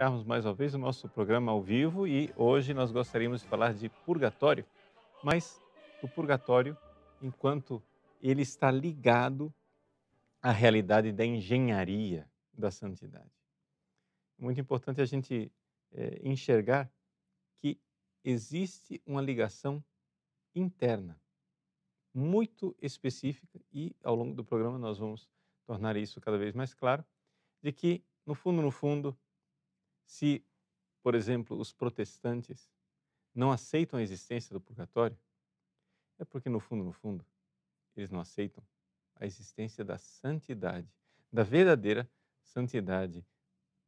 Iniciarmos mais uma vez o nosso programa ao vivo e hoje nós gostaríamos de falar de purgatório, mas do purgatório enquanto ele está ligado à realidade da engenharia da santidade. É muito importante a gente enxergar que existe uma ligação interna muito específica e ao longo do programa nós vamos tornar isso cada vez mais claro, de que no fundo, se, por exemplo, os protestantes não aceitam a existência do purgatório, é porque no fundo, eles não aceitam a existência da santidade, da verdadeira santidade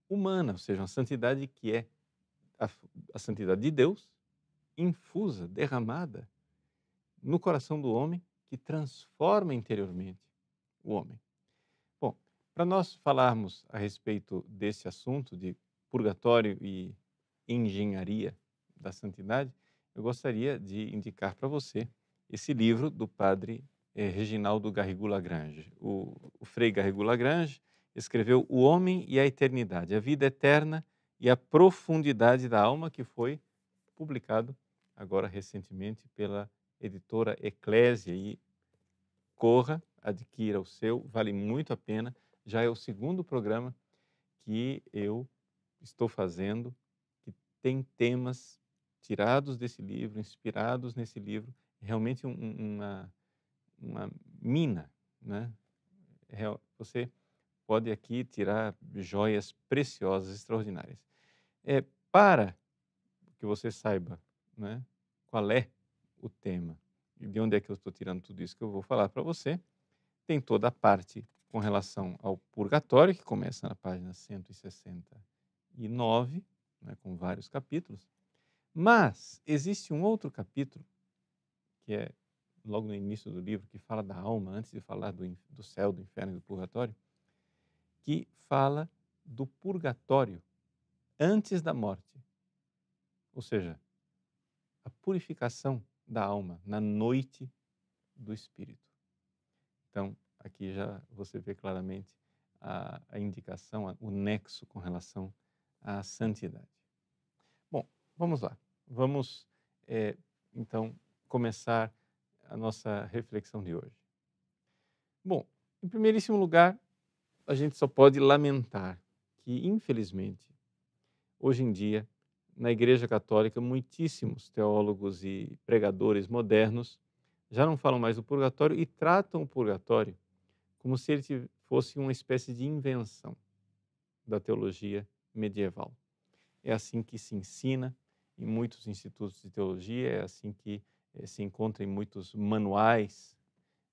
humana, ou seja, uma santidade que é a, a santidade de Deus, infusa, derramada no coração do homem, que transforma interiormente o homem. Bom, para nós falarmos a respeito desse assunto de purgatório e engenharia da santidade, eu gostaria de indicar para você esse livro do padre Reginaldo Garrigou Lagrange. O Frei Garrigou Lagrange escreveu O Homem e a Eternidade, a Vida Eterna e a Profundidade da Alma, que foi publicado agora recentemente pela editora Eclésia. E corra, adquira o seu, vale muito a pena. Já é o segundo programa que eu estou fazendo, que tem temas tirados desse livro, inspirados nesse livro, realmente uma mina, né? Você pode aqui tirar joias preciosas, extraordinárias. Para que você saiba, né, qual é o tema e de onde é que eu estou tirando tudo isso que eu vou falar para você, tem toda a parte com relação ao purgatório, que começa na página 169, né, com vários capítulos. Mas existe um outro capítulo, que é logo no início do livro, que fala da alma, antes de falar do céu, do inferno e do purgatório, que fala do purgatório antes da morte. Ou seja, a purificação da alma na noite do espírito. Então, aqui já você vê claramente a indicação, o nexo com relação à santidade. Bom, vamos lá. Vamos, então, começar a nossa reflexão de hoje. Bom, em primeiríssimo lugar, a gente só pode lamentar que, infelizmente, hoje em dia, na Igreja Católica, muitíssimos teólogos e pregadores já não falam mais do purgatório e tratam o purgatório como se ele fosse uma espécie de invenção da teologia medieval. É assim que se ensina em muitos institutos de teologia, é assim que se encontra em muitos manuais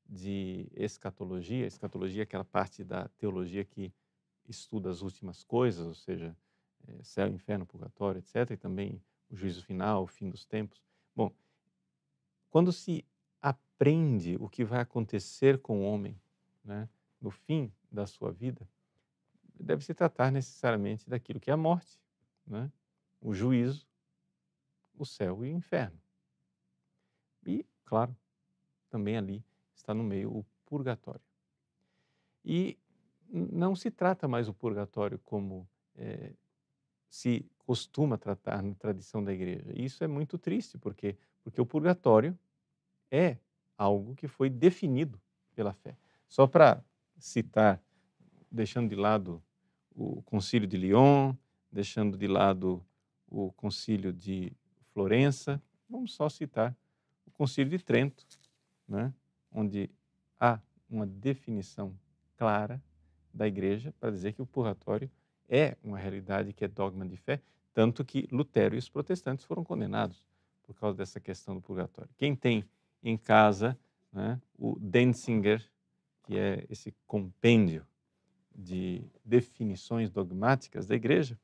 de escatologia. Escatologia é aquela parte da teologia que estuda as últimas coisas, ou seja, céu, inferno, purgatório, etc., e também o juízo final, o fim dos tempos. Bom, quando se aprende o que vai acontecer com o homem, né, no fim da sua vida, deve se tratar necessariamente daquilo que é a morte, né, o juízo, o céu e o inferno. E, claro, também ali está no meio o purgatório. E não se trata mais o purgatório como se costuma tratar na tradição da igreja. E isso é muito triste, porque o purgatório é algo que foi definido pela fé. Só para citar, deixando de lado o Concílio de Lyon, deixando de lado o Concílio de Florença, vamos só citar o Concílio de Trento, né, onde há uma definição clara da Igreja para dizer que o purgatório é uma realidade que é dogma de fé, tanto que Lutero e os protestantes foram condenados por causa dessa questão do purgatório. Quem tem em casa, né, o Denzinger, que é esse compêndio de definições dogmáticas da Igreja,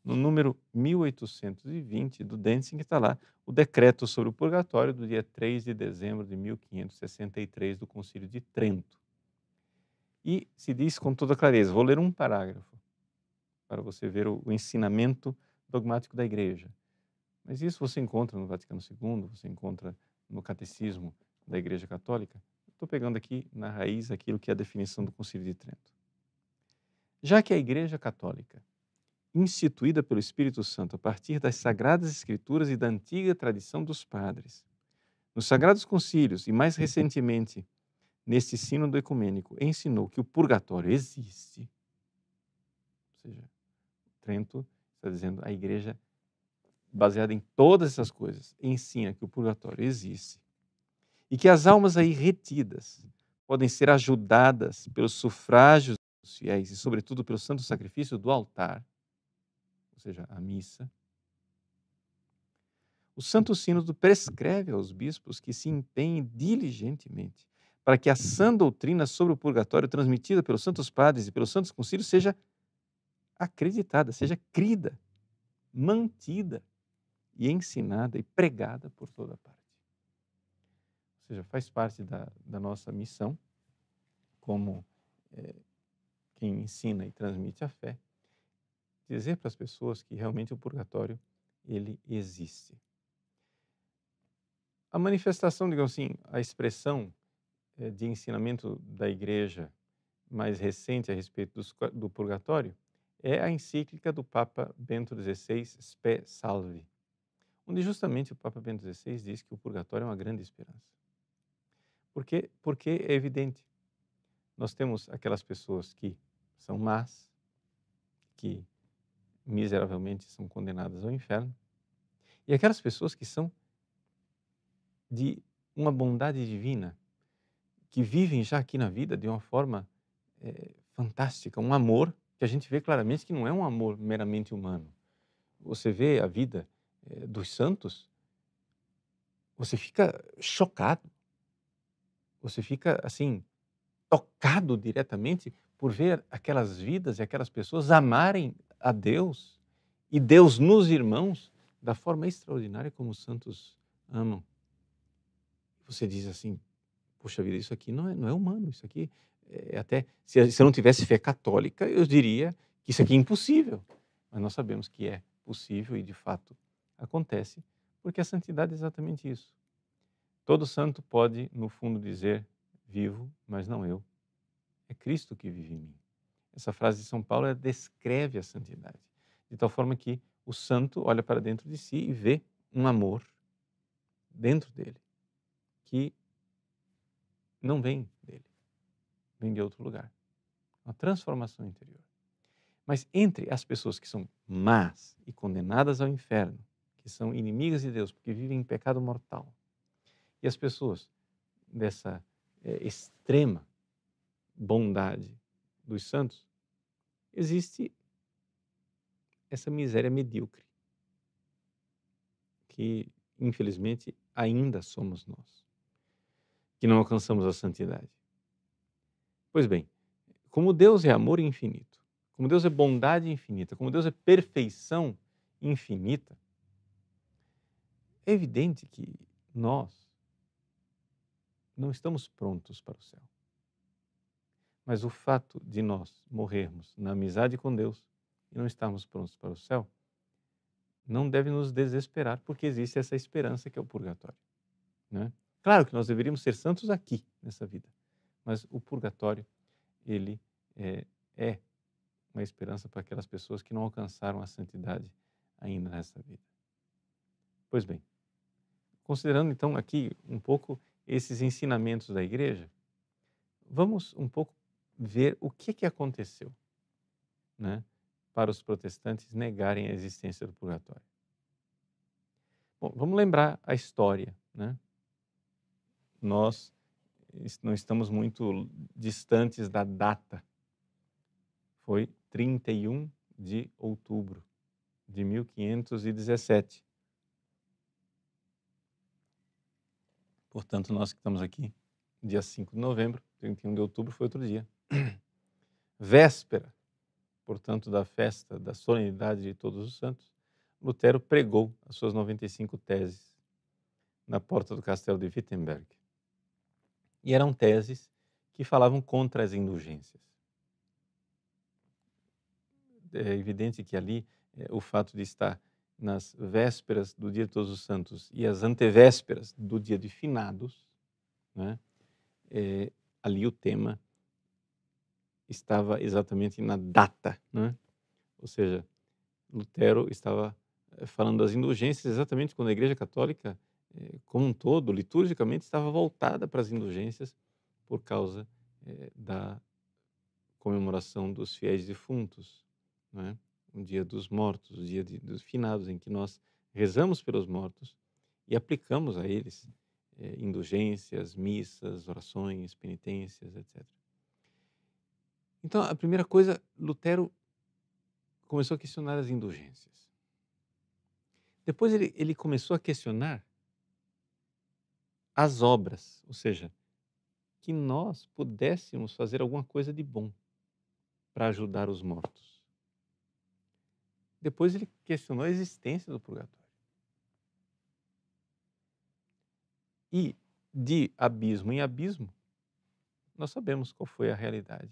no número 1820 do Denzinger está lá o decreto sobre o purgatório do dia 3 de dezembro de 1563 do Concílio de Trento. E se diz com toda clareza, vou ler um parágrafo para você ver o ensinamento dogmático da Igreja. Mas isso você encontra no Vaticano II, você encontra no Catecismo da Igreja Católica. Estou pegando aqui na raiz aquilo que é a definição do Concílio de Trento. Já que a Igreja Católica instituída pelo Espírito Santo a partir das Sagradas Escrituras e da antiga tradição dos padres. Nos Sagrados Concílios e, mais recentemente, neste Sínodo Ecumênico, ensinou que o purgatório existe. Ou seja, Trento está dizendo a Igreja, baseada em todas essas coisas, ensina que o purgatório existe e que as almas aí retidas podem ser ajudadas pelos sufrágios dos fiéis e, sobretudo, pelo santo sacrifício do altar, ou seja, a missa. O Santo Sínodo prescreve aos bispos que se empenhem diligentemente para que a sã doutrina sobre o purgatório transmitida pelos santos padres e pelos santos concílios seja acreditada, seja crida, mantida e ensinada e pregada por toda parte. Ou seja, faz parte da nossa missão como quem ensina e transmite a fé, dizer para as pessoas que realmente o purgatório ele existe. A manifestação, digamos assim, a expressão de ensinamento da Igreja mais recente a respeito do purgatório é a encíclica do Papa Bento XVI, Spe Salvi, onde justamente o Papa Bento XVI diz que o purgatório é uma grande esperança. Por quê? Porque é evidente, nós temos aquelas pessoas que são más, que miseravelmente são condenadas ao inferno, e aquelas pessoas que são de uma bondade divina, que vivem já aqui na vida de uma forma fantástica, um amor que a gente vê claramente que não é um amor meramente humano. Você vê a vida dos santos, você fica chocado, você fica assim, tocado diretamente por ver aquelas vidas e aquelas pessoas amarem a Deus e Deus nos irmãos da forma extraordinária como os santos amam. Você diz assim, poxa vida, isso aqui não é humano, isso aqui é até, se eu não tivesse fé católica, eu diria que isso aqui é impossível. Mas nós sabemos que é possível e de fato acontece, porque a santidade é exatamente isso. Todo santo pode, no fundo, dizer, vivo, mas não eu. É Cristo que vive em mim. Essa frase de São Paulo ela descreve a santidade, de tal forma que o santo olha para dentro de si e vê um amor dentro dele, que não vem dele, vem de outro lugar. Uma transformação interior. Mas entre as pessoas que são más e condenadas ao inferno, que são inimigas de Deus porque vivem em pecado mortal, e as pessoas dessa extrema bondade dos santos, existe essa miséria medíocre, que infelizmente ainda somos nós, que não alcançamos a santidade. Pois bem, como Deus é amor infinito, como Deus é bondade infinita, como Deus é perfeição infinita, é evidente que nós não estamos prontos para o céu. Mas o fato de nós morrermos na amizade com Deus e não estarmos prontos para o céu, não deve nos desesperar, porque existe essa esperança que é o purgatório. Né? Claro que nós deveríamos ser santos aqui, nessa vida, mas o purgatório, ele é uma esperança para aquelas pessoas que não alcançaram a santidade ainda nessa vida. Pois bem, considerando então aqui um pouco esses ensinamentos da igreja, vamos um pouco ver o que aconteceu, né, para os protestantes negarem a existência do purgatório. Bom, vamos lembrar a história, né? Nós não estamos muito distantes da data. Foi 31 de outubro de 1517. Portanto, nós que estamos aqui, dia 5 de novembro, 31 de outubro foi outro dia. Véspera, portanto, da festa da solenidade de Todos os Santos, Lutero pregou as suas 95 teses na porta do castelo de Wittenberg. E eram teses que falavam contra as indulgências. É evidente que ali o fato de estar nas vésperas do dia de Todos os Santos e as antevésperas do dia de Finados, né, ali o tema estava exatamente na data, né? Ou seja, Lutero estava falando das indulgências exatamente quando a Igreja Católica, como um todo, liturgicamente, estava voltada para as indulgências por causa da comemoração dos fiéis defuntos, né? O dia dos mortos, o dia dos finados, em que nós rezamos pelos mortos e aplicamos a eles indulgências, missas, orações, penitências, etc. Então, a primeira coisa, Lutero começou a questionar as indulgências. Depois ele começou a questionar as obras, ou seja, que nós pudéssemos fazer alguma coisa de bom para ajudar os mortos. Depois ele questionou a existência do purgatório. E de abismo em abismo, nós sabemos qual foi a realidade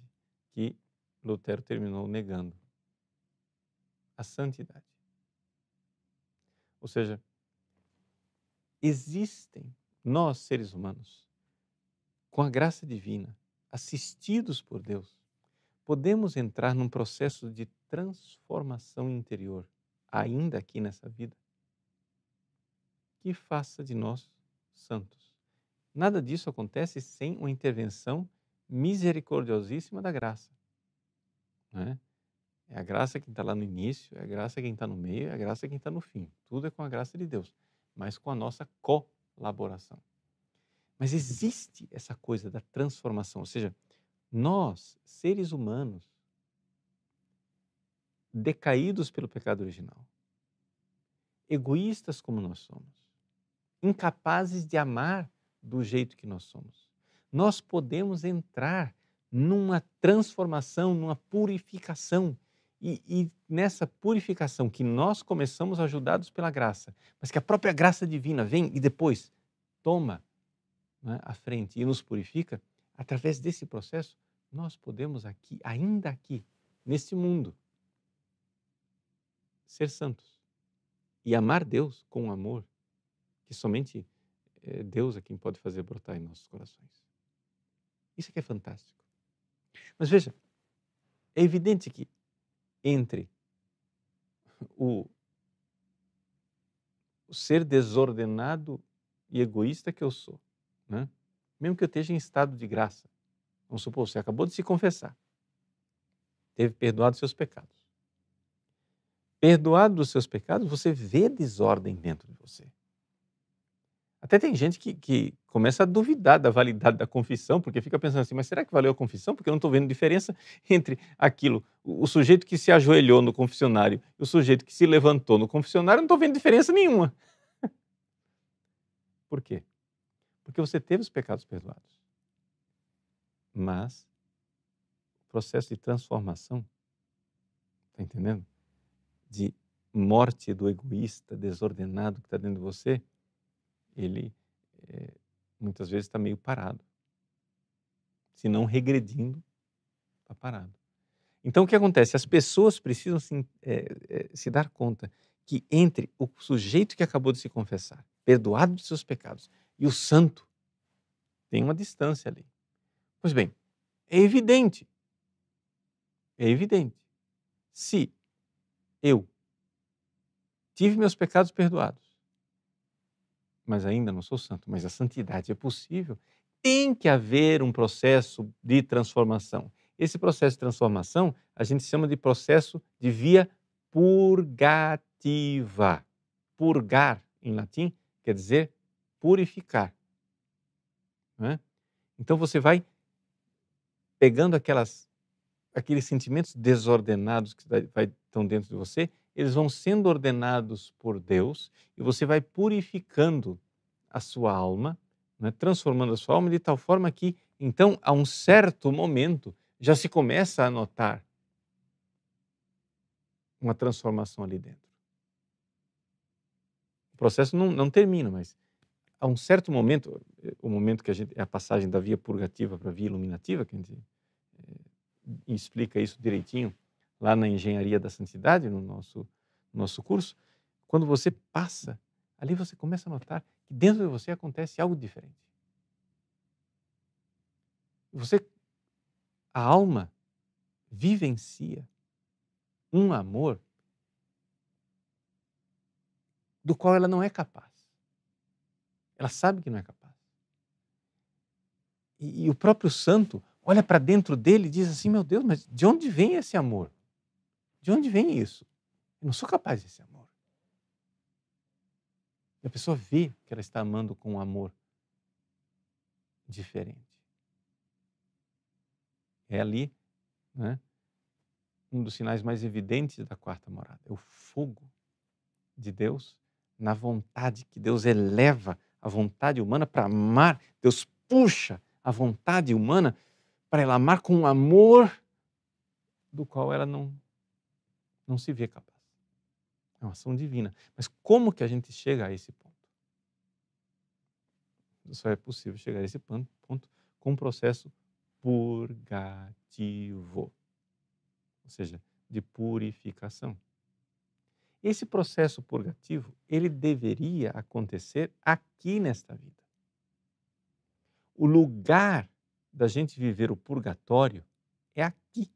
que Lutero terminou negando: a santidade. Ou seja, existem nós, seres humanos, com a graça divina, assistidos por Deus, podemos entrar num processo de transformação interior, ainda aqui nessa vida, que faça de nós santos. Nada disso acontece sem uma intervenção misericordiosíssima da graça. Né? É a graça quem está lá no início, é a graça quem está no meio, é a graça quem está no fim. Tudo é com a graça de Deus, mas com a nossa colaboração. Mas existe essa coisa da transformação, ou seja, nós, seres humanos, decaídos pelo pecado original, egoístas como nós somos, incapazes de amar do jeito que nós somos, nós podemos entrar numa transformação, numa purificação. E nessa purificação que nós começamos ajudados pela graça, mas que a própria graça divina vem e depois toma, né, a frente e nos purifica, através desse processo, nós podemos aqui, ainda aqui, neste mundo, ser santos e amar Deus com um amor que somente Deus é quem pode fazer brotar em nossos corações. Isso é que é fantástico. Mas veja, é evidente que entre o ser desordenado e egoísta que eu sou, né? Mesmo que eu esteja em estado de graça, vamos supor, você acabou de se confessar, teve perdoado seus pecados. Perdoado dos seus pecados, você vê desordem dentro de você. Até tem gente que começa a duvidar da validade da confissão, porque fica pensando assim, mas será que valeu a confissão? Porque eu não estou vendo diferença entre aquilo, o sujeito que se ajoelhou no confessionário e o sujeito que se levantou no confessionário, eu não estou vendo diferença nenhuma. Por quê? Porque você teve os pecados perdoados. Mas o processo de transformação, está entendendo? De morte do egoísta, desordenado que está dentro de você, ele muitas vezes está meio parado. Se não regredindo, está parado. Então o que acontece? As pessoas precisam se dar conta que entre o sujeito que acabou de se confessar, perdoado de seus pecados, e o santo, tem uma distância ali. Pois bem, é evidente, se eu tive meus pecados perdoados, mas ainda não sou santo, mas a santidade é possível, tem que haver um processo de transformação. Esse processo de transformação a gente chama de processo de via purgativa. Purgar, em latim, quer dizer purificar. Não é? Então você vai pegando aqueles sentimentos desordenados que estão dentro de você, eles vão sendo ordenados por Deus e você vai purificando a sua alma, né, transformando a sua alma de tal forma que, então, a um certo momento, já se começa a notar uma transformação ali dentro. O processo não termina, mas a um certo momento, o momento que é a passagem da via purgativa para a via iluminativa, que a gente explica isso direitinho lá na Engenharia da Santidade, no nosso curso, quando você passa, ali você começa a notar que dentro de você acontece algo diferente. A alma vivencia um amor do qual ela não é capaz. Ela sabe que não é capaz. E o próprio santo olha para dentro dele e diz assim: meu Deus, mas de onde vem esse amor? De onde vem isso? Eu não sou capaz desse amor. E a pessoa vê que ela está amando com um amor diferente. É ali, né, um dos sinais mais evidentes da quarta morada. É o fogo de Deus na vontade que Deus eleva a vontade humana para amar. Deus puxa a vontade humana para ela amar com um amor do qual ela não se vê capaz. É uma ação divina. Mas como que a gente chega a esse ponto? Só é possível chegar a esse ponto com um processo purgativo, ou seja, de purificação. Esse processo purgativo, ele deveria acontecer aqui nesta vida. O lugar da gente viver o purgatório é aqui.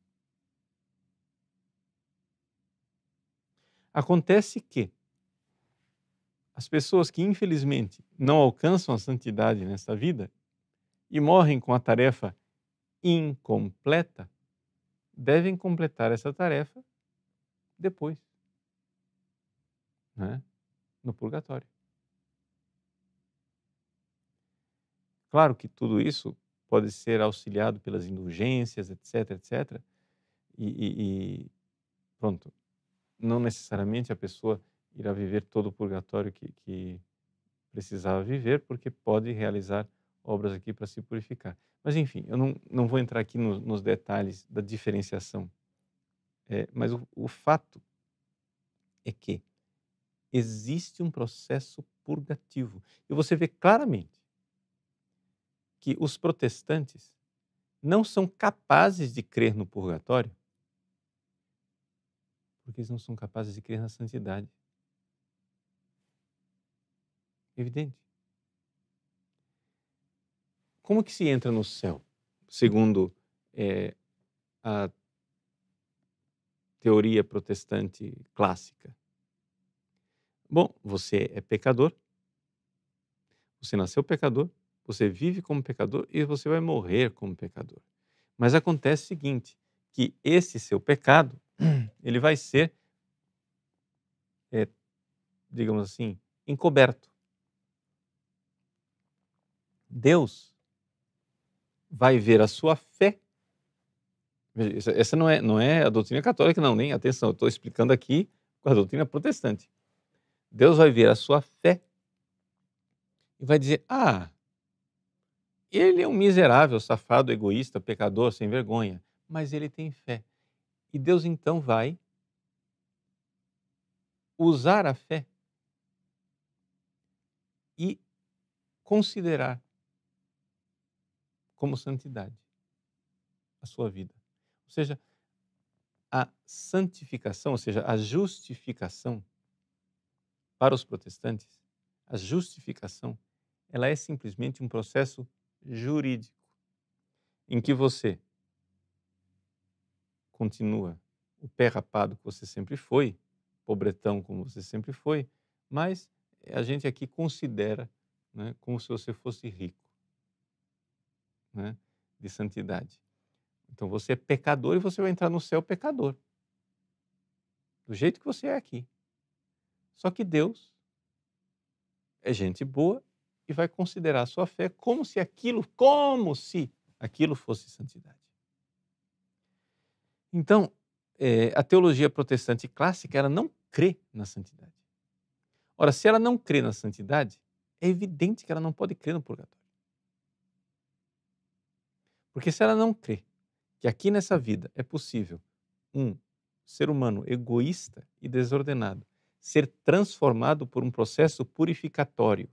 Acontece que as pessoas que infelizmente não alcançam a santidade nesta vida e morrem com a tarefa incompleta, devem completar essa tarefa depois, né? No purgatório. Claro que tudo isso pode ser auxiliado pelas indulgências, etc, etc. E pronto, não necessariamente a pessoa irá viver todo o purgatório que precisava viver, porque pode realizar obras aqui para se purificar. Mas enfim, eu não vou entrar aqui nos detalhes da diferenciação. Mas o fato é que existe um processo purgativo. E você vê claramente que os protestantes não são capazes de crer no purgatório porque eles não são capazes de crer na santidade. Evidente. Como que se entra no céu, segundo a teoria protestante clássica? Bom, você é pecador, você nasceu pecador, você vive como pecador e você vai morrer como pecador. Mas acontece o seguinte, que esse seu pecado, ele vai ser, digamos assim, encoberto. Deus vai ver a sua fé. Essa não é a doutrina católica, não, nem atenção, eu estou explicando aqui com a doutrina protestante. Deus vai ver a sua fé e vai dizer: ah, ele é um miserável, safado, egoísta, pecador, sem vergonha, mas ele tem fé. E Deus então vai usar a fé e considerar como santidade a sua vida. Ou seja, a santificação, ou seja, a justificação para os protestantes, a justificação, ela é simplesmente um processo jurídico em que você continua o pé rapado que você sempre foi, pobretão como você sempre foi, mas a gente aqui considera, né, como se você fosse rico, né, de santidade. Então você é pecador e você vai entrar no céu pecador, do jeito que você é aqui. Só que Deus é gente boa e vai considerar a sua fé como se aquilo fosse santidade. Então, a teologia protestante clássica, ela não crê na santidade. Ora, se ela não crê na santidade, é evidente que ela não pode crer no purgatório. Porque se ela não crê que aqui nessa vida é possível um ser humano egoísta e desordenado ser transformado por um processo purificatório,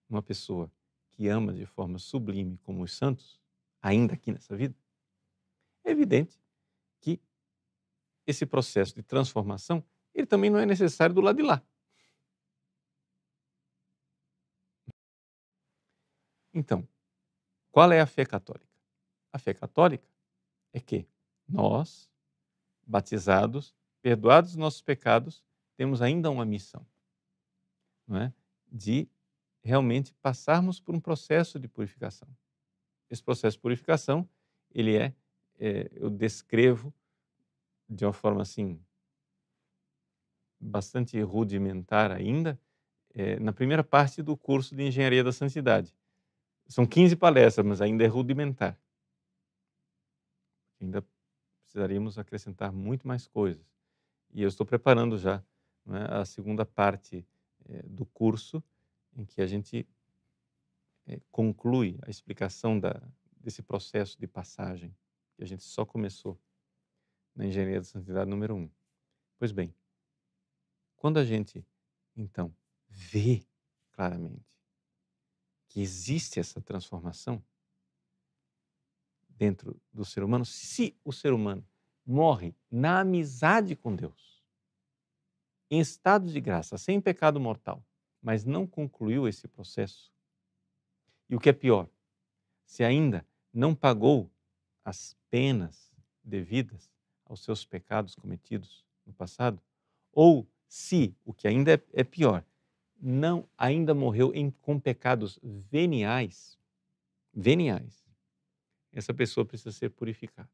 uma pessoa que ama de forma sublime como os santos, ainda aqui nessa vida, é evidente que esse processo de transformação, ele também não é necessário do lado de lá. Então, qual é a fé católica? A fé católica é que nós, batizados, perdoados os nossos pecados, temos ainda uma missão. não é? De realmente passarmos por um processo de purificação. Esse processo de purificação, ele eu descrevo de uma forma assim bastante rudimentar ainda, na primeira parte do curso de Engenharia da Santidade. São 15 palestras, mas ainda é rudimentar. Ainda precisaríamos acrescentar muito mais coisas. E eu estou preparando já, não é, a segunda parte do curso, em que a gente conclui a explicação desse processo de passagem, que a gente só começou na Engenharia da Santidade número 1. Pois bem, quando a gente, então, vê claramente que existe essa transformação dentro do ser humano, se o ser humano morre na amizade com Deus, em estado de graça, sem pecado mortal, mas não concluiu esse processo, e o que é pior, se ainda não pagou as penas devidas aos seus pecados cometidos no passado, ou se, o que ainda é pior, não ainda morreu com pecados veniais, essa pessoa precisa ser purificada.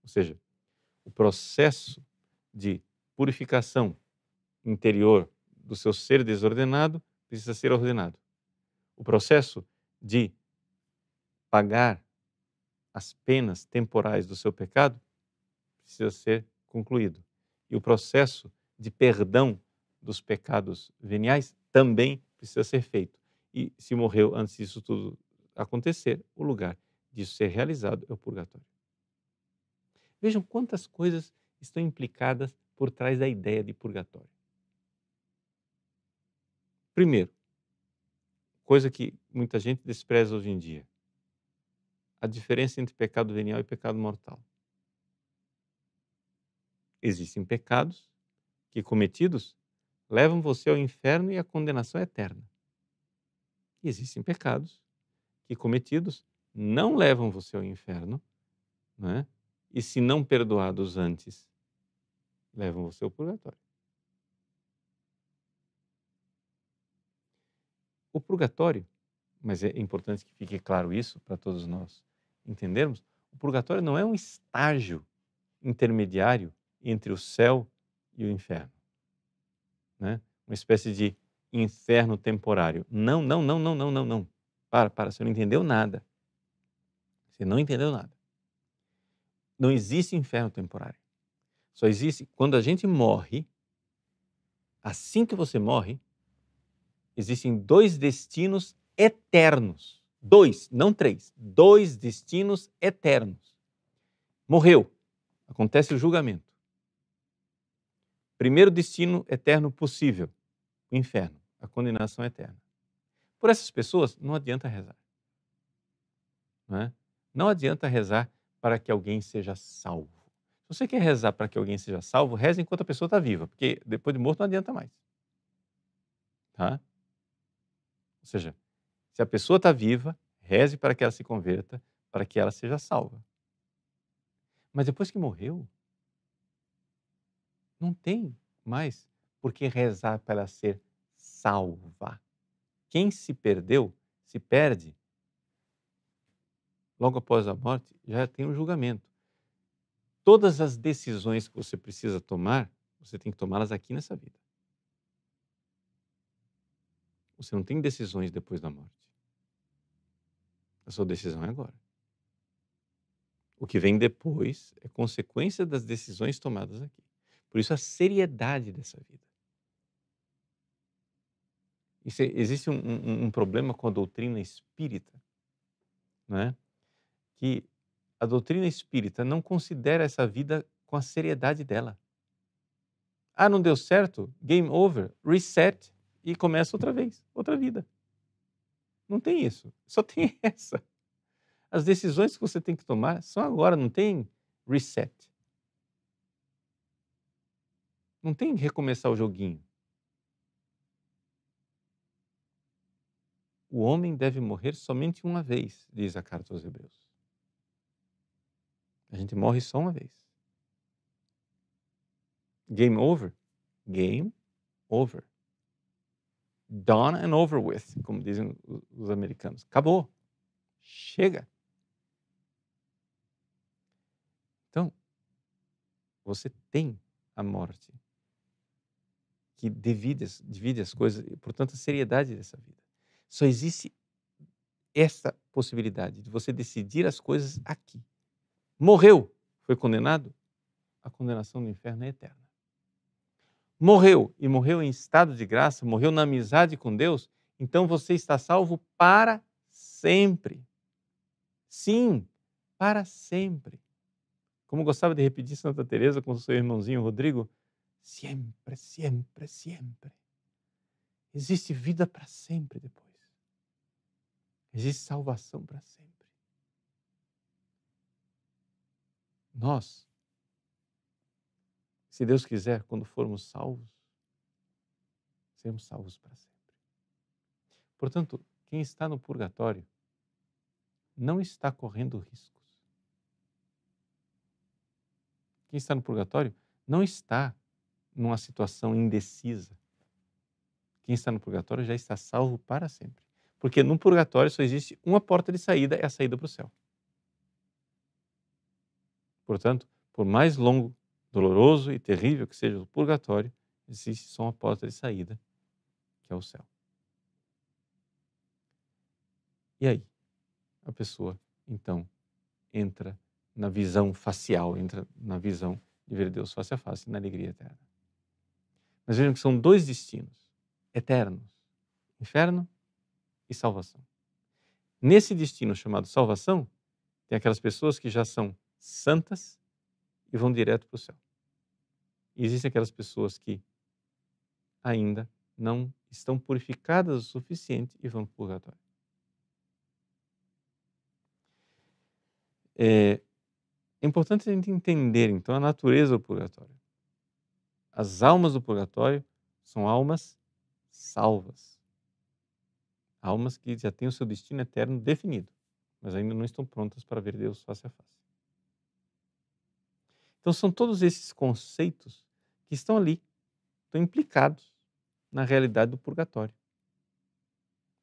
Ou seja, o processo de purificação interior do seu ser desordenado precisa ser ordenado. O processo de pagar as penas temporais do seu pecado precisa ser concluído. E o processo de perdão dos pecados veniais também precisa ser feito. E se morreu antes disso tudo acontecer, o lugar disso ser realizado é o purgatório. Vejam quantas coisas estão implicadas por trás da ideia de purgatório. Primeiro, coisa que muita gente despreza hoje em dia, a diferença entre pecado venial e pecado mortal. Existem pecados que, cometidos, levam você ao inferno e à condenação eterna. E existem pecados que, cometidos, não levam você ao inferno, né? E se não perdoados antes, levam você ao purgatório. O purgatório, mas é importante que fique claro isso para todos nós entendermos, o purgatório não é um estágio intermediário entre o céu e o inferno, né? Uma espécie de inferno temporário. Não, não, não, não, não, não, não. Para, você não entendeu nada. Você não entendeu nada. Não existe inferno temporário. Só existe quando a gente morre. Assim que você morre, existem dois destinos eternos. Dois, não três. Dois destinos eternos. Morreu. Acontece o julgamento. Primeiro destino eterno possível, o inferno, a condenação eterna. Por essas pessoas, não adianta rezar. Não é? Não adianta rezar para que alguém seja salvo. Se você quer rezar para que alguém seja salvo, reze enquanto a pessoa está viva, porque depois de morto não adianta mais. Tá? Ou seja, se a pessoa está viva, reze para que ela se converta, para que ela seja salva. Mas depois que morreu, não tem mais por que rezar para ela ser salva. Quem se perdeu, se perde. Logo após a morte, já tem um julgamento. Todas as decisões que você precisa tomar, você tem que tomá-las aqui nessa vida. Você não tem decisões depois da morte. A sua decisão é agora. O que vem depois é consequência das decisões tomadas aqui. Por isso a seriedade dessa vida. Existe um problema com a doutrina espírita, não é? Que a doutrina espírita não considera essa vida com a seriedade dela. Ah, não deu certo? Game over, reset e começa outra vez, outra vida. Não tem isso, só tem essa. As decisões que você tem que tomar são agora, não tem reset. Não tem recomeçar o joguinho. O homem deve morrer somente uma vez, diz a carta aos Hebreus. A gente morre só uma vez. Game over? Game over. Done and over with, como dizem os americanos. Acabou. Chega. Então, você tem a morte que divide as coisas, e, portanto, a seriedade dessa vida. Só existe essa possibilidade de você decidir as coisas aqui. Morreu, foi condenado, a condenação do inferno é eterna. Morreu e morreu em estado de graça, morreu na amizade com Deus, então você está salvo para sempre. Sim, para sempre. Como gostava de repetir Santa Teresa com seu irmãozinho Rodrigo, sempre, sempre, sempre. Existe vida para sempre depois. Existe salvação para sempre. Nós, se Deus quiser, quando formos salvos, seremos salvos para sempre. Portanto, quem está no purgatório não está correndo riscos. Quem está no purgatório não está numa situação indecisa. Quem está no purgatório já está salvo para sempre. Porque no purgatório só existe uma porta de saída, é a saída para o céu. Portanto, por mais longo, doloroso e terrível que seja o purgatório, existe só uma porta de saída, que é o céu. E aí, a pessoa, então, entra na visão facial, entra na visão de ver Deus face a face, na alegria eterna. Mas vejam que são dois destinos eternos: inferno e salvação. Nesse destino chamado salvação, tem aquelas pessoas que já são santas e vão direto para o céu. E existem aquelas pessoas que ainda não estão purificadas o suficiente e vão para o purgatório. É importante a gente entender, então, a natureza do purgatório. As almas do purgatório são almas salvas. Almas que já têm o seu destino eterno definido, mas ainda não estão prontas para ver Deus face a face. Então, são todos esses conceitos que estão ali, estão implicados na realidade do purgatório.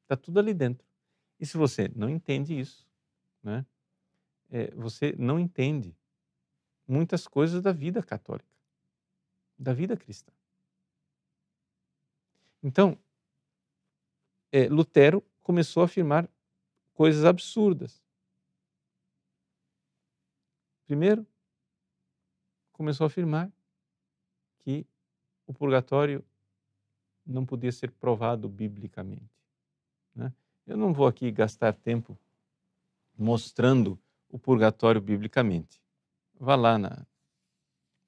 Está tudo ali dentro. E se você não entende isso, né, você não entende muitas coisas da vida católica, da vida cristã. Então, Lutero começou a afirmar coisas absurdas. Primeiro, começou a afirmar que o purgatório não podia ser provado biblicamente, né? Eu não vou aqui gastar tempo mostrando o purgatório biblicamente. Vá lá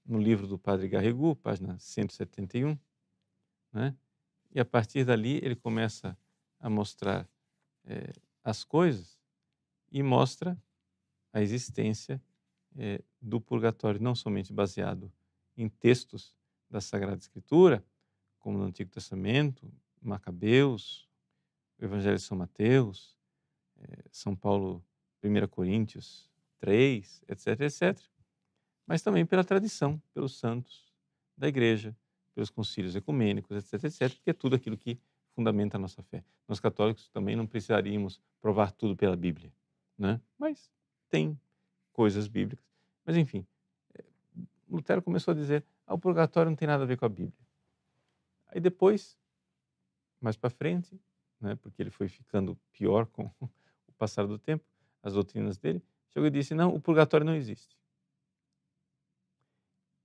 no livro do Padre Garrigou, página 171, né? E a partir dali ele começa a mostrar as coisas e mostra a existência do purgatório, não somente baseado em textos da Sagrada Escritura, como no Antigo Testamento, Macabeus, o Evangelho de São Mateus, São Paulo, 1 Coríntios 3, etc, etc, mas também pela tradição, pelos santos da Igreja, pelos concílios ecumênicos, etc, etc, que é tudo aquilo que fundamenta a nossa fé. Nós católicos também não precisaríamos provar tudo pela Bíblia, né? Mas tem coisas bíblicas. Mas, enfim, Lutero começou a dizer: o purgatório não tem nada a ver com a Bíblia. Aí depois, mais para frente, né, porque ele foi ficando pior com o passar do tempo, as doutrinas dele, chegou e disse: não, o purgatório não existe.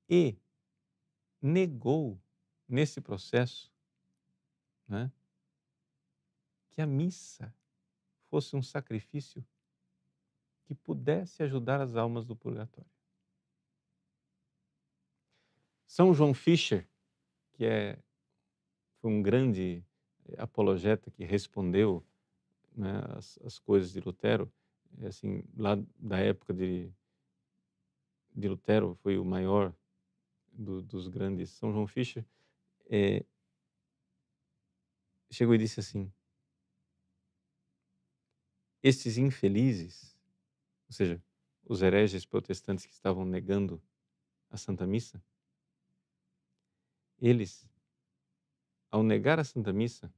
E negou, nesse processo, né, que a missa fosse um sacrifício que pudesse ajudar as almas do purgatório. São João Fischer, que foi um grande apologeta que respondeu, né, as coisas de Lutero, assim, lá da época de Lutero, foi o maior dos grandes. São João Fischer chegou e disse assim: estes infelizes, ou seja, os hereges protestantes que estavam negando a Santa Missa, eles, ao negar a Santa Missa,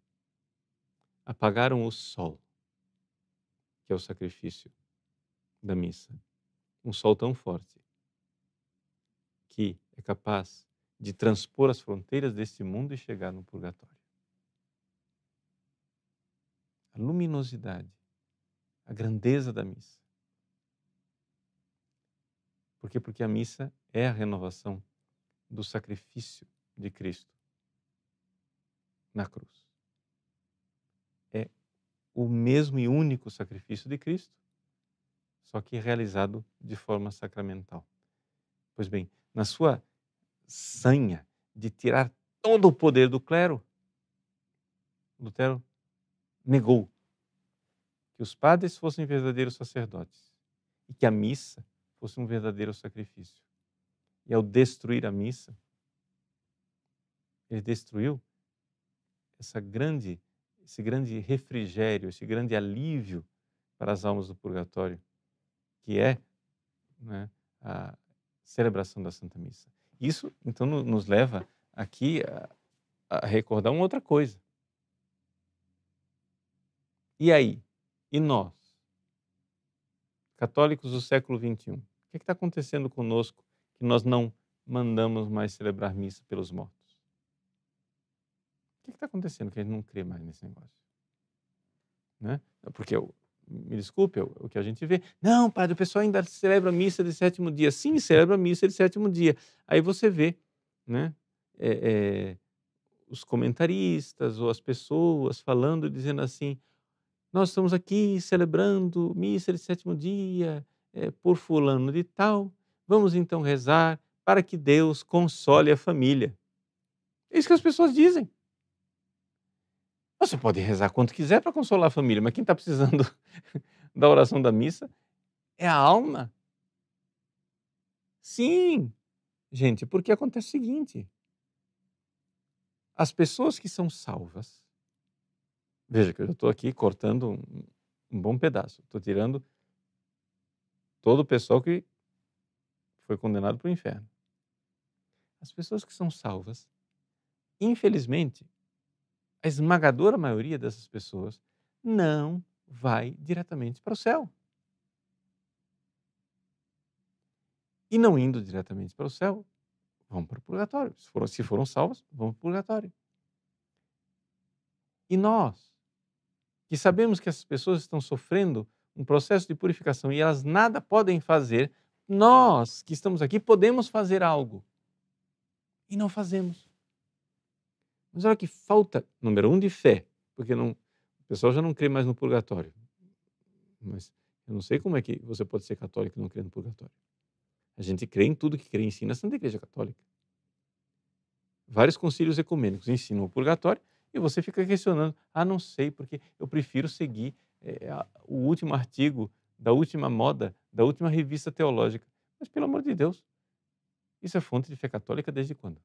apagaram o sol, que é o sacrifício da missa. Um sol tão forte que é capaz de transpor as fronteiras deste mundo e chegar no purgatório. A luminosidade, a grandeza da missa. Por quê? Porque a missa é a renovação do sacrifício de Cristo na cruz. É o mesmo e único sacrifício de Cristo, só que realizado de forma sacramental. Pois bem, na sua sanha de tirar todo o poder do clero, Lutero negou que os padres fossem verdadeiros sacerdotes e que a missa fosse um verdadeiro sacrifício. E ao destruir a missa, ele destruiu esse grande refrigério, esse grande alívio para as almas do purgatório, que é, né, a celebração da Santa Missa. Isso, então, nos leva aqui a recordar uma outra coisa. E aí? E nós, católicos do século XXI? O que está acontecendo conosco que nós não mandamos mais celebrar missa pelos mortos? O que está acontecendo que a gente não crê mais nesse negócio? Né? Porque, me desculpe, o que a gente vê, não, padre, o pessoal ainda celebra a missa de sétimo dia. Sim, celebra a missa de sétimo dia. Aí você vê, né, os comentaristas ou as pessoas falando, dizendo assim, nós estamos aqui celebrando missa de sétimo dia por fulano de tal, vamos então rezar para que Deus console a família. É isso que as pessoas dizem. Você pode rezar quanto quiser para consolar a família, mas quem está precisando da oração da missa é a alma. Sim, gente, porque acontece o seguinte: as pessoas que são salvas, veja que eu estou aqui cortando um bom pedaço, estou tirando todo o pessoal que foi condenado para o inferno. As pessoas que são salvas, infelizmente, a esmagadora maioria dessas pessoas não vai diretamente para o céu. E não indo diretamente para o céu, vão para o purgatório. Se foram salvas, vão para o purgatório. E nós, que sabemos que essas pessoas estão sofrendo um processo de purificação e elas nada podem fazer, nós que estamos aqui podemos fazer algo. E não fazemos. Mas olha que falta, número 1, de fé, porque o pessoal já não crê mais no purgatório. Mas eu não sei como é que você pode ser católico e não crer no purgatório. A gente crê em tudo que crê e ensina a Santa Igreja Católica. Vários concílios ecumênicos ensinam o purgatório e você fica questionando, não sei, porque eu prefiro seguir o último artigo da última moda, da última revista teológica. Mas, pelo amor de Deus, isso é fonte de fé católica desde quando?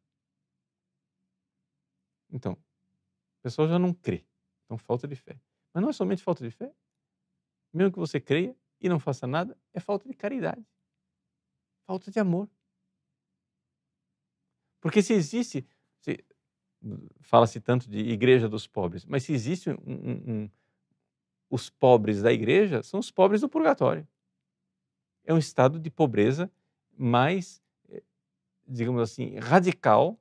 Então, o pessoal já não crê. Então, falta de fé. Mas não é somente falta de fé. Mesmo que você creia e não faça nada, é falta de caridade. Falta de amor. Porque se existe, fala-se tanto de igreja dos pobres, mas se existe os pobres da igreja, são os pobres do purgatório. É um estado de pobreza mais, digamos assim, radical,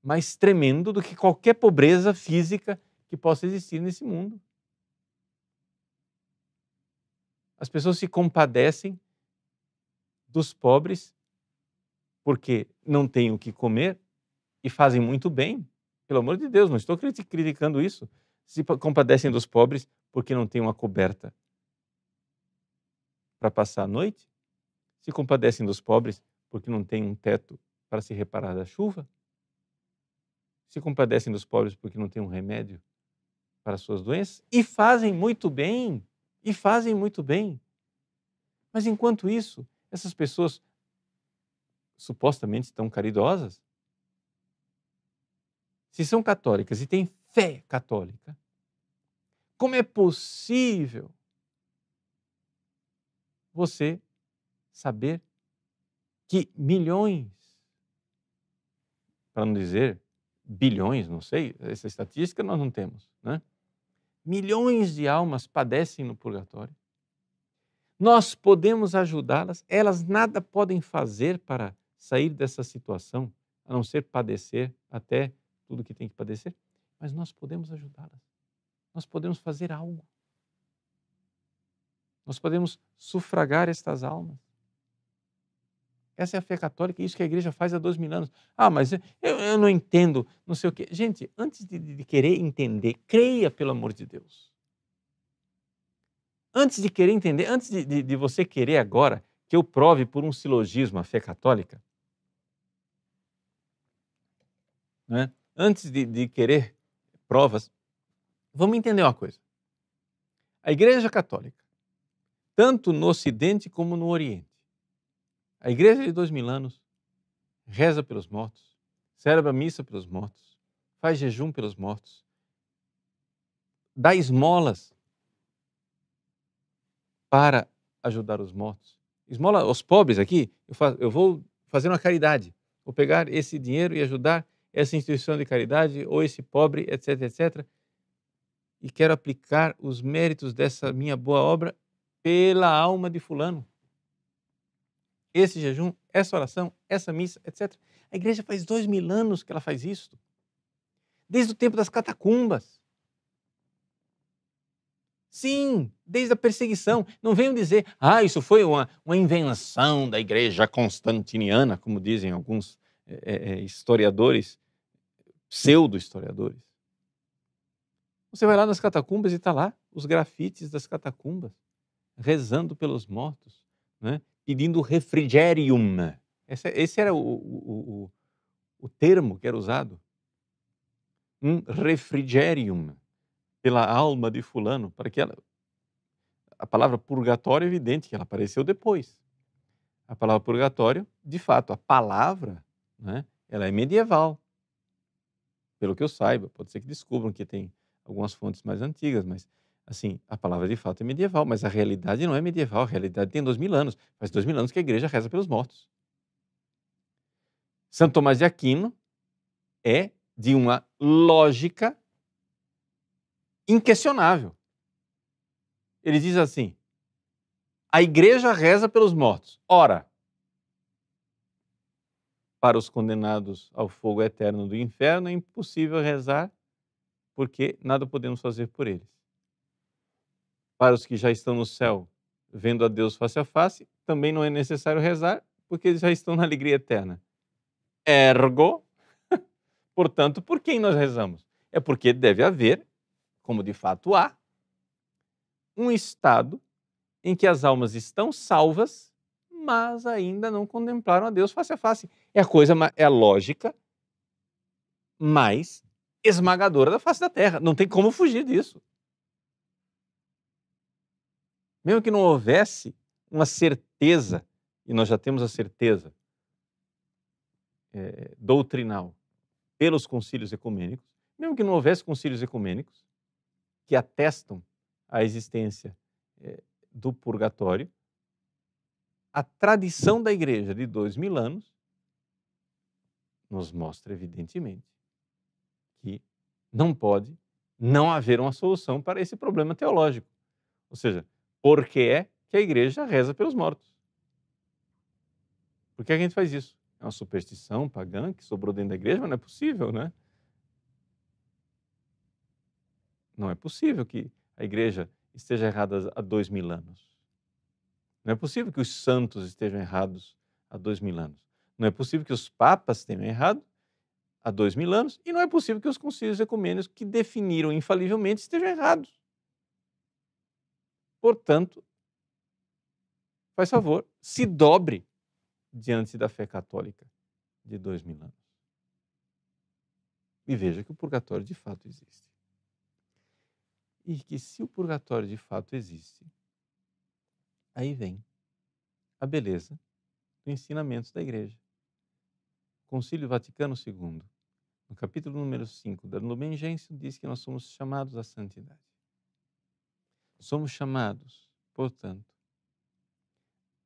mais tremendo do que qualquer pobreza física que possa existir nesse mundo. As pessoas se compadecem dos pobres porque não têm o que comer e fazem muito bem. Pelo amor de Deus, não estou criticando isso. Se compadecem dos pobres porque não têm uma coberta para passar a noite. Se compadecem dos pobres porque não têm um teto para se reparar da chuva. Se compadecem dos pobres porque não têm um remédio para suas doenças. E fazem muito bem. E fazem muito bem. Mas enquanto isso, essas pessoas supostamente tão caridosas, se são católicas e têm fé católica, como é possível você saber que milhões, para não dizer bilhões, não sei, essa estatística nós não temos, né? Milhões de almas padecem no purgatório. Nós podemos ajudá-las, elas nada podem fazer para sair dessa situação, a não ser padecer até tudo que tem que padecer, mas nós podemos ajudá-las. Nós podemos fazer algo. Nós podemos sufragar estas almas. Essa é a fé católica, isso que a igreja faz há 2000 anos. Ah, mas eu não entendo, não sei o quê. Gente, antes de querer entender, creia, pelo amor de Deus. Antes de querer entender, antes de você querer agora que eu prove por um silogismo a fé católica, né? Antes de querer provas, vamos entender uma coisa. A Igreja Católica, tanto no Ocidente como no Oriente, a Igreja de 2000 anos reza pelos mortos, celebra missa pelos mortos, faz jejum pelos mortos, dá esmolas para ajudar os mortos. Esmola aos pobres aqui, eu vou fazer uma caridade, vou pegar esse dinheiro e ajudar essa instituição de caridade ou esse pobre, etc, etc. E quero aplicar os méritos dessa minha boa obra pela alma de fulano. Esse jejum, essa oração, essa missa, etc. A igreja faz 2000 anos que ela faz isso. Desde o tempo das catacumbas. Sim, desde a perseguição. Não venham dizer, isso foi uma invenção da igreja constantiniana, como dizem alguns historiadores, pseudo-historiadores. Você vai lá nas catacumbas e está lá os grafites das catacumbas, rezando pelos mortos, né? Pedindo refrigerium. Esse era o termo que era usado. Um refrigerium pela alma de fulano, para que ela... A palavra purgatório é evidente que ela apareceu depois. A palavra purgatório, de fato, a palavra, né, ela é medieval. Pelo que eu saiba, pode ser que descubram que tem algumas fontes mais antigas, mas assim, a palavra de fato é medieval, mas a realidade não é medieval, a realidade tem 2000 anos. Faz 2000 anos que a igreja reza pelos mortos. Santo Tomás de Aquino é de uma lógica inquestionável. Ele diz assim: a igreja reza pelos mortos. Ora, para os condenados ao fogo eterno do inferno é impossível rezar, porque nada podemos fazer por eles. Para os que já estão no céu, vendo a Deus face a face, também não é necessário rezar, porque eles já estão na alegria eterna. Ergo, portanto, por quem nós rezamos? É porque deve haver, como de fato há, um estado em que as almas estão salvas, mas ainda não contemplaram a Deus face a face. É a lógica mais esmagadora da face da Terra. Não tem como fugir disso. Mesmo que não houvesse uma certeza, e nós já temos a certeza doutrinal pelos concílios ecumênicos, mesmo que não houvesse concílios ecumênicos que atestam a existência do purgatório, a tradição da igreja de 2000 anos nos mostra evidentemente que não pode não haver uma solução para esse problema teológico. Ou seja, por que é que a igreja reza pelos mortos? Por que a gente faz isso? É uma superstição pagã que sobrou dentro da igreja, mas não é possível, né? Não é possível que a igreja esteja errada há 2000 anos. Não é possível que os santos estejam errados há 2000 anos. Não é possível que os papas tenham errado há 2000 anos. E não é possível que os concílios ecumênicos que definiram infalivelmente estejam errados. Portanto, faz favor, se dobre diante da fé católica de 2000 anos. E veja que o purgatório de fato existe. E que se o purgatório de fato existe, aí vem a beleza do ensinamento da igreja. Concílio Vaticano II, no capítulo número 5 da Lumen Gentium, diz que nós somos chamados à santidade. Somos chamados, portanto,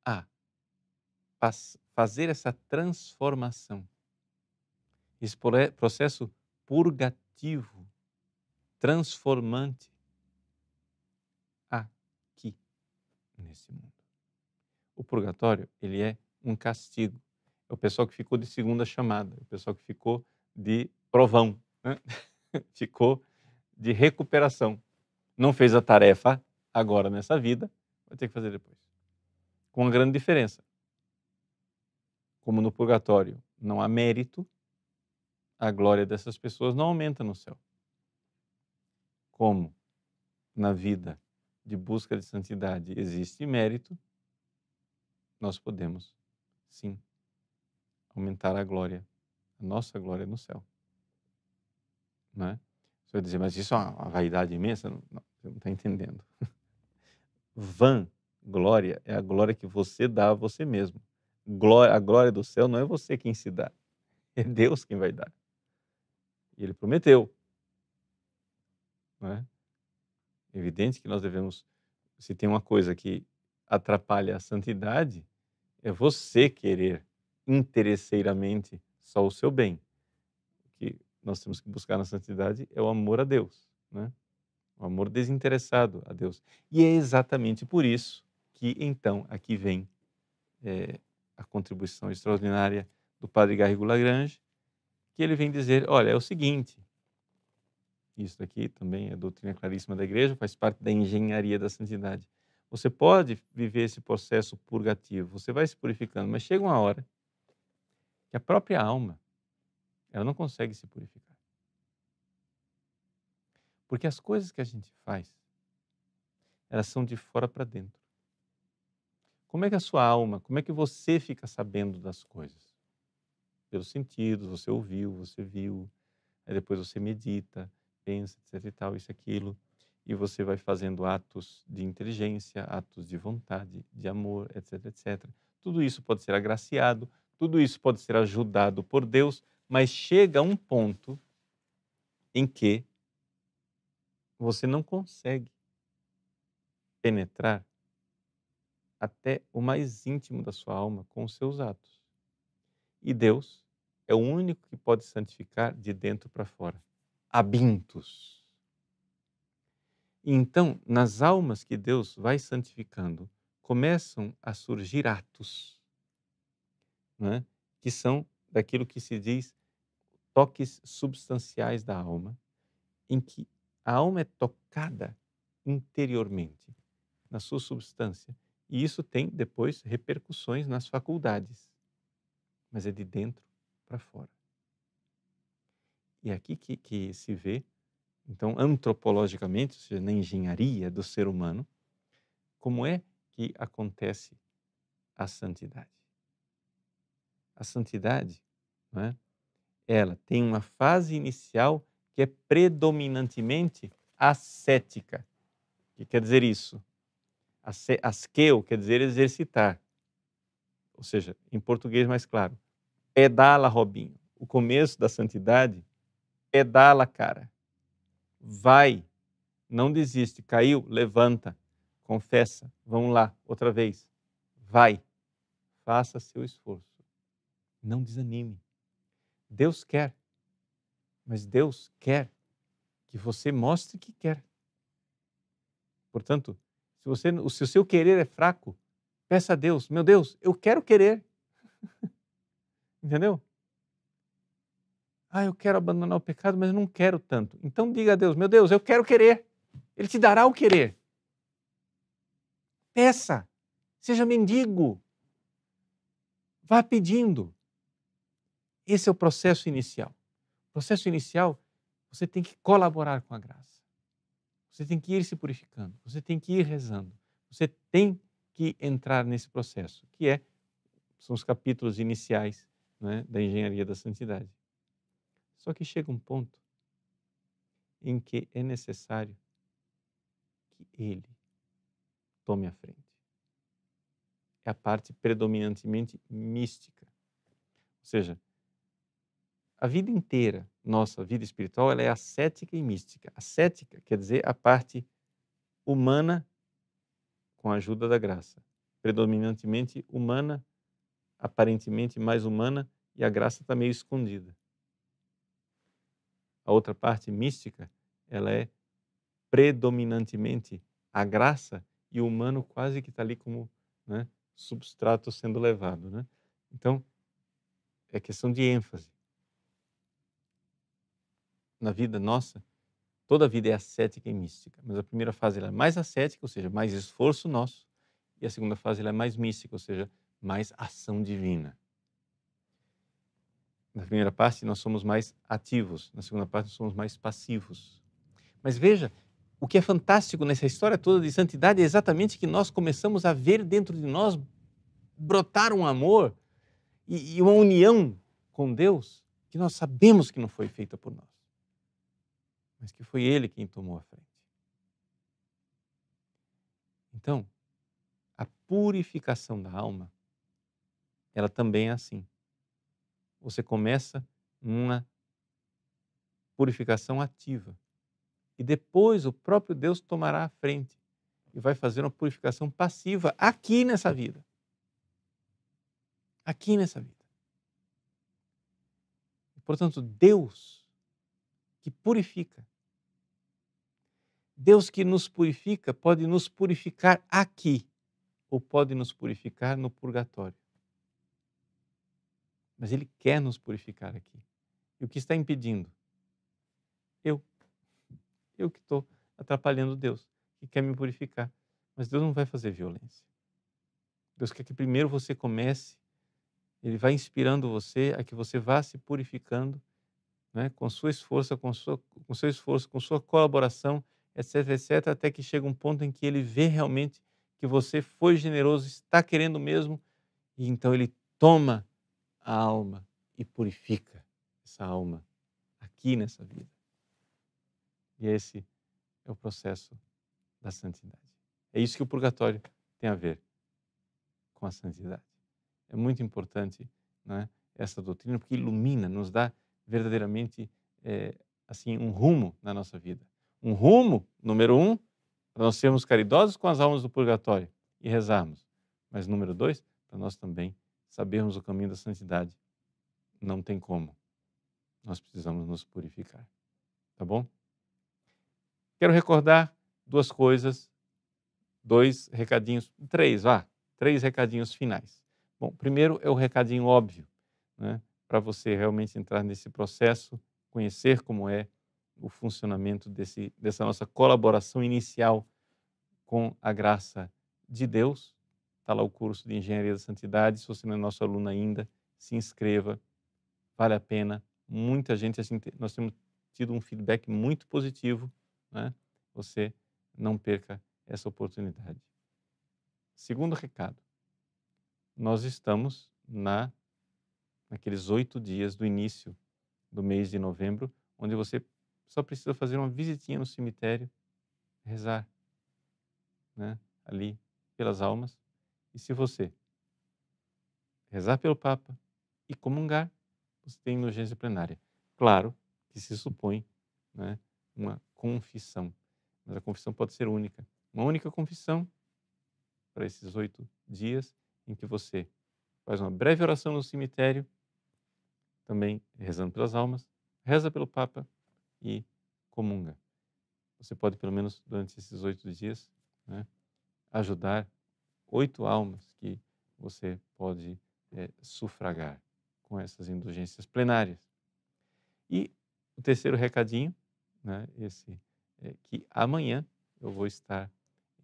a fazer essa transformação, esse processo purgativo, transformante nesse mundo. O purgatório, ele é um castigo. É o pessoal que ficou de segunda chamada, é o pessoal que ficou de provão, né? Ficou de recuperação. Não fez a tarefa agora nessa vida, vai ter que fazer depois. Com uma grande diferença. Como no purgatório não há mérito, a glória dessas pessoas não aumenta no céu. Como na vida de busca de santidade existe mérito, nós podemos, sim, aumentar a glória, a nossa glória no céu. Não é? Você vai dizer, mas isso é uma vaidade imensa? Não, você não está entendendo. Vã glória é a glória que você dá a você mesmo. A glória do céu não é você quem se dá, é Deus quem vai dar. E Ele prometeu. Não é? É evidente que nós devemos, se tem uma coisa que atrapalha a santidade, é você querer interesseiramente só o seu bem. O que nós temos que buscar na santidade é o amor a Deus, né? O amor desinteressado a Deus. E é exatamente por isso que, então, aqui vem a contribuição extraordinária do padre Garrigou-Lagrange, que ele vem dizer, olha, é o seguinte, isso aqui também é doutrina claríssima da igreja, faz parte da engenharia da santidade. Você pode viver esse processo purgativo, você vai se purificando, mas chega uma hora que a própria alma, ela não consegue se purificar. Porque as coisas que a gente faz, elas são de fora para dentro. Como é que a sua alma, como é que você fica sabendo das coisas? Pelos sentidos, você ouviu, você viu, aí depois você medita, pensa, etc e tal, isso, aquilo, e você vai fazendo atos de inteligência, atos de vontade, de amor, etc, etc. Tudo isso pode ser agraciado, tudo isso pode ser ajudado por Deus, mas chega a um ponto em que você não consegue penetrar até o mais íntimo da sua alma com os seus atos. E Deus é o único que pode santificar de dentro para fora. Habintus. E então, nas almas que Deus vai santificando, começam a surgir atos, né, que são daquilo que se diz toques substanciais da alma, em que a alma é tocada interiormente, na sua substância, e isso tem depois repercussões nas faculdades, mas é de dentro para fora. E é aqui que se vê, então, antropologicamente, ou seja, na engenharia do ser humano, como é que acontece a santidade. A santidade, não é? Ela tem uma fase inicial que é predominantemente ascética. O que quer dizer isso? Asqueu quer dizer exercitar. Ou seja, em português mais claro, pedala, Robinho. O começo da santidade, pedala, cara. Vai, não desiste. Caiu, levanta, confessa. Vamos lá, outra vez. Vai, faça seu esforço. Não desanime. Deus quer, mas Deus quer que você mostre que quer. Portanto, se o seu querer é fraco, peça a Deus, meu Deus, eu quero querer. Entendeu? Ah, eu quero abandonar o pecado, mas eu não quero tanto. Então diga a Deus, meu Deus, eu quero querer. Ele te dará o querer. Peça, seja mendigo. Vá pedindo. Esse é o processo inicial. O processo inicial, você tem que colaborar com a graça. Você tem que ir se purificando, você tem que ir rezando. Você tem que entrar nesse processo, que são os capítulos iniciais, né, da engenharia da santidade. Só que chega um ponto em que é necessário que Ele tome a frente. É a parte predominantemente mística. Ou seja, a vida inteira, nossa vida espiritual, ela é ascética e mística. Ascética quer dizer a parte humana com a ajuda da graça. Predominantemente humana, aparentemente mais humana, e a graça está meio escondida. A outra parte mística, ela é predominantemente a graça e o humano quase que está ali como, né, substrato sendo levado, né? Então, é questão de ênfase. Na vida nossa, toda a vida é ascética e mística, mas a primeira fase ela é mais ascética, ou seja, mais esforço nosso, e a segunda fase ela é mais mística, ou seja, mais ação divina. Na primeira parte nós somos mais ativos, na segunda parte nós somos mais passivos. Mas veja, o que é fantástico nessa história toda de santidade é exatamente que nós começamos a ver dentro de nós brotar um amor e uma união com Deus que nós sabemos que não foi feita por nós, mas que foi Ele quem tomou a frente. Então, a purificação da alma, ela também é assim. Você começa uma purificação ativa e depois o próprio Deus tomará a frente e vai fazer uma purificação passiva aqui nessa vida. Aqui nessa vida. Portanto, Deus que purifica, Deus que nos purifica, pode nos purificar aqui ou pode nos purificar no purgatório. Mas Ele quer nos purificar aqui. E o que está impedindo? Eu. Eu que estou atrapalhando Deus, que quer me purificar. Mas Deus não vai fazer violência. Deus quer que primeiro você comece, Ele vai inspirando você a que você vá se purificando, né, com sua esforço, com seu esforço, com sua colaboração, etc, etc, até que chega um ponto em que Ele vê realmente que você foi generoso, está querendo mesmo, e então Ele toma a alma e purifica essa alma aqui nessa vida. E esse é o processo da santidade. É isso que o purgatório tem a ver com a santidade. É muito importante, né, essa doutrina, porque ilumina, nos dá verdadeiramente assim, um rumo na nossa vida. Um rumo, número 1, para nós sermos caridosos com as almas do purgatório e rezarmos. Mas número 2, para nós também sabermos o caminho da santidade. Não tem como. Nós precisamos nos purificar. Tá bom? Quero recordar 2 coisas, 2 recadinhos, 3 recadinhos finais. Bom, primeiro é o recadinho óbvio, né, para você realmente entrar nesse processo, conhecer como é o funcionamento dessa nossa colaboração inicial com a graça de Deus. Está lá o curso de Engenharia da Santidade. Se você não é nosso aluno ainda, se inscreva, vale a pena. Muita gente, assim, nós temos tido um feedback muito positivo, né? Você não perca essa oportunidade. Segundo recado, nós estamos naqueles 8 dias do início do mês de novembro, onde você só precisa fazer uma visitinha no cemitério, rezar, né, ali pelas almas. E se você rezar pelo Papa e comungar, você tem indulgência plenária. Claro que se supõe, né, uma confissão, mas a confissão pode ser única. Uma única confissão para esses 8 dias em que você faz uma breve oração no cemitério, também rezando pelas almas, reza pelo Papa e comunga. Você pode, pelo menos durante esses 8 dias, né, ajudar 8 almas que você pode sufragar com essas indulgências plenárias. E o terceiro recadinho, né, esse é que amanhã eu vou estar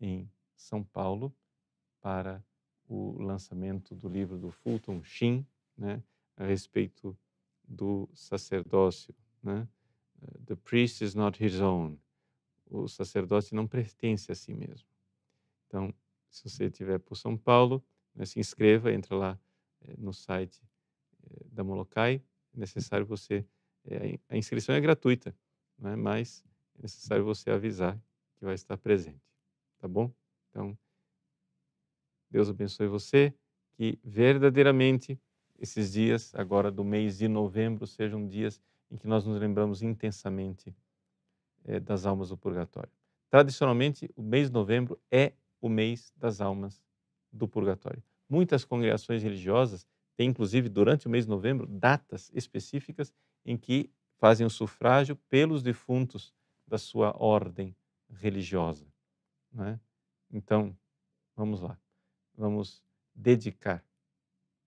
em São Paulo para o lançamento do livro do Fulton Sheen, né, a respeito do sacerdócio, né? The priest is not his own. O sacerdote não pertence a si mesmo. Então, se você estiver por São Paulo, né, se inscreva, entra lá no site da Molokai. É necessário você, a inscrição é gratuita, né, mas é necessário você avisar que vai estar presente, tá bom? Então, Deus abençoe você, que verdadeiramente esses dias agora do mês de novembro sejam dias em que nós nos lembramos intensamente das almas do purgatório. Tradicionalmente, o mês de novembro é o mês das almas do purgatório. Muitas congregações religiosas têm, inclusive, durante o mês de novembro, datas específicas em que fazem o sufrágio pelos defuntos da sua ordem religiosa, né? Então, vamos lá. Vamos dedicar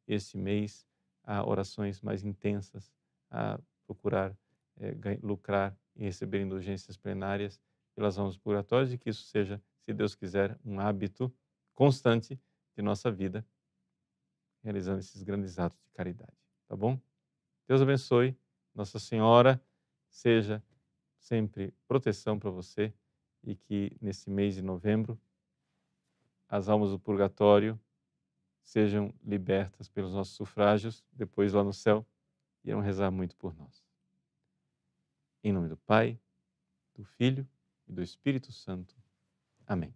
esse mês a orações mais intensas, a procurar lucrar e receber indulgências plenárias pelas almas purgatórias e que isso seja, se Deus quiser, um hábito constante de nossa vida, realizando esses grandes atos de caridade. Tá bom? Deus abençoe. Nossa Senhora seja sempre proteção para você e que nesse mês de novembro as almas do purgatório sejam libertas pelos nossos sufrágios, depois lá no céu irão rezar muito por nós. Em nome do Pai, do Filho e do Espírito Santo. Amém.